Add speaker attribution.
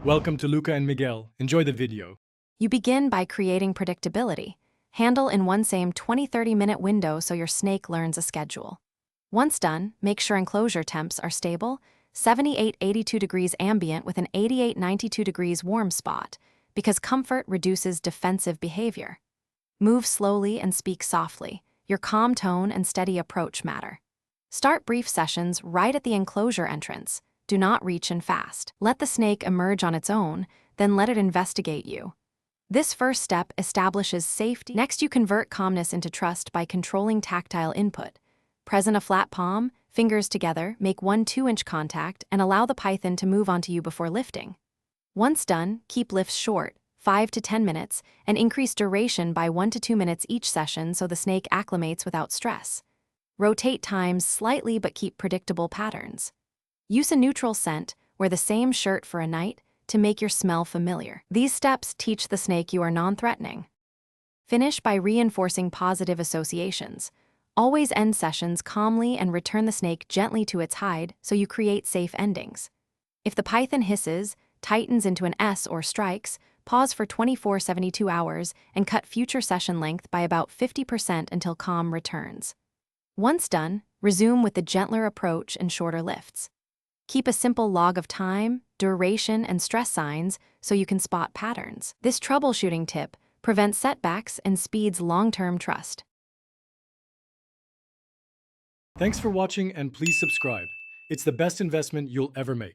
Speaker 1: Welcome to Luca and Miguel. Enjoy the video.
Speaker 2: You begin by creating predictability. Handle in one same 20-30-minute window so your snake learns a schedule. Once done, make sure enclosure temps are stable, 78-82 degrees ambient with an 88-92 degrees warm spot, because comfort reduces defensive behavior. Move slowly and speak softly. Your calm tone and steady approach matter. Start brief sessions right at the enclosure entrance. Do not reach in fast. Let the snake emerge on its own, then let it investigate you. This first step establishes safety. Next, you convert calmness into trust by controlling tactile input. Present a flat palm, fingers together, make 1 2-inch contact, and allow the python to move onto you before lifting. Once done, keep lifts short, 5 to 10 minutes, and increase duration by 1 to 2 minutes each session so the snake acclimates without stress. Rotate times slightly but keep predictable patterns. Use a neutral scent, wear the same shirt for a night, to make your smell familiar. These steps teach the snake you are non-threatening. Finish by reinforcing positive associations. Always end sessions calmly and return the snake gently to its hide so you create safe endings. If the python hisses, tightens into an S or strikes, pause for 24-72 hours and cut future session length by about 50% until calm returns. Once done, resume with the gentler approach and shorter lifts. Keep a simple log of time, duration, and stress signs so you can spot patterns. This troubleshooting tip prevents setbacks and speeds long-term trust.
Speaker 1: Thanks for watching and please subscribe. It's the best investment you'll ever make.